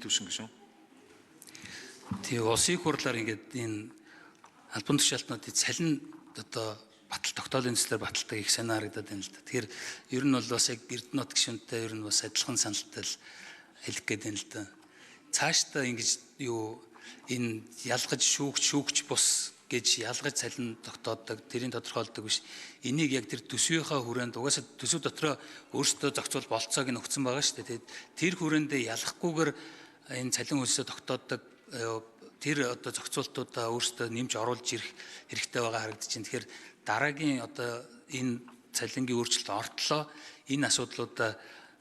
төвшин гişүн. Тэгээ улсын хурлаар ингээд энэ албан тушаалтнуудыг цалин одоо батал тогтоолын төслөөр баталдаг их санаа харагдаад байна л да. Тэгэхээр ер нь бол бас яг Эрдэнэт гишүүнтэй ер нь бас адилхан саналтай л хэлэх гээд байна л да. Цаашдаа ингэж юу энэ ялгаж шүүгч бус гэж ялгаж цалин тогтоодог, тэрийн тодорхойлдог биш. Энийг яг тэр төсвийнхаа хүрээнд угаасаа төсөв дотроо өөрсдөө зохицуул болцоог нь өгсөн байгаа шүү дээ. Тэр хүрээндээ ялахгүйгээр энэ цалин хөлсөө тогтоодог тэр одоо зохицуултуудаа өөрсдөө нэмж оруулж ирэх хэрэгтэй байгаа харагдаж байна. Тэгэхээр дараагийн одоо энэ цалингийн өөрчлөлт ортлоо энэ асуудлуудаа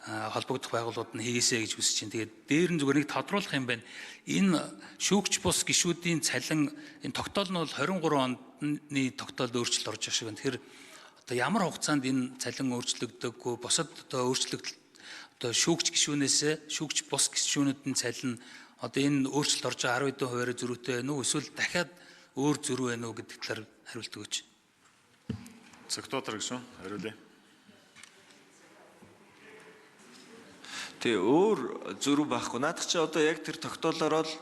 холбогдох байгууллагууд нь хийгээсэй гэж хүсэж байна. Тэгээд дээр нь зүгээр нэг тодруулах юм байна. Энэ шүүгч бус гишүүдийн цалин энэ тогтоол нь бол 23 оны тогтоолд өөрчлөлт орж байгаа шиг байна. Тэгэхээр одоо ямар хугацаанд энэ цалин өөрчлөгдөггүй босод одоо өөрчлөгдөл одоо шүүгч гишүүнээс шүүгч бус гишүүнүүдийн цалин одоо энэ өөрчлөлт орж байгаа 10% хуваарь зөрүүтэй байна уу эсвэл дахиад өөр зөрүү байна уу гэдэг талаар хариулт өгөөч. Цогтоотор гişүн хариулъя. Тэгээ өөр зөрүү байхгүй. Наадах чи одоо яг тэр тогтоолоор л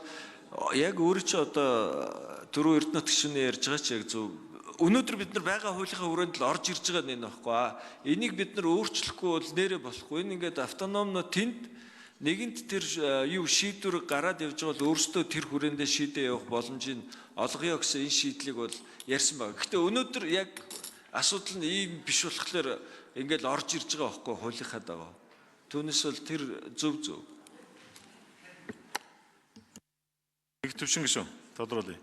яг өөрөө чи одоо дөрөв Эрдэнэт гишүүний ярьж байгаа чи яг зөв. Өнөөдөр бид нар байгаа хуулийнхаа хүрээнд л орж ирж байгаа нэг нөхгүй. Энийг бид нар өөрчлөхгүй бол нэрээ болохгүй. Энэ ингээд автономно тэнд нэгэнт тэр юу шийдвэр гараад явж байгаа бол өөрсдөө тэр хүрээндээ шийдээ явах боломжийг олгоё гэсэн энэ шийдлийг бол ярьсан байна. Гэхдээ өнөөдөр яг асуудал нь ийм биш болохоор ингээд орж ирж байгаа байхгүй хуулийнхаа дагуу. Түүнээс бол тэр зөв. Их төвшин гişүн тодруулъя.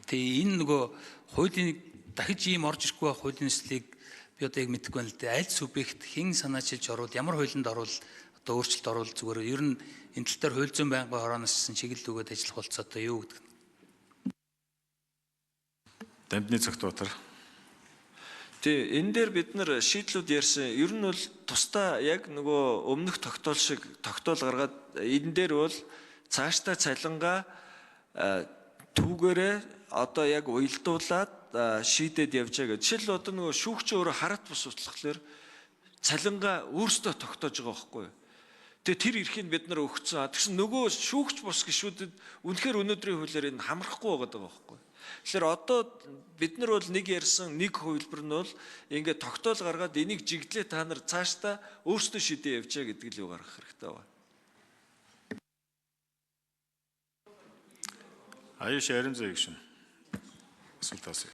Тэгээ энэ нөгөө хуулийн дахиж ийм орж ирэхгүй байх хуулийн төслийг би одоо яг мэдэхгүй байна л дээ. Аль субъект хэн санаачилж орвол ямар хуулинд орвол одоо өөрчлөлт орвол зүгээр ер нь энэ тал дээр хууль зүйн байнгын хорооноос чиглэл өгөөд ажиллах болцоотой юу гэдэг. Дамжны цогтоотор. Тэгээ энэ дээр бид нар шийдлүүд ярьсан. Ер нь бол тусдаа яг нөгөө өмнөх тогтоол шиг тогтоол гаргаад энэ дээр бол цаашдаа цалингаа түүгээрээ одоо яг уялдуулаад шийдээд явж байгаа. Жишээл одоо нөгөө шүүгч өөрөө хараат бус судлахлаар цалингаа өөрсдөө тогтоож байгаа байхгүй юу? Тэгээ тэр эрхийг бид нар өгсөн. Тэгсэн нөгөө шүүгч бус гишүүдэд үнэхээр өнөөдрийн хуулиар энэ хамрахгүй байгаа байхгүй юу? Тэгэхээр одоо бид нар бол нэг ярьсан нэг хувилбар нь бол ингээд тогтоол гаргаад энийг жигдлээ та нар цаашдаа өөрсдөө шийдээ явжаа гэдэг л юу гаргах хэрэгтэй байна. Аюуш Аринзой гişүн. Асуулт асууя.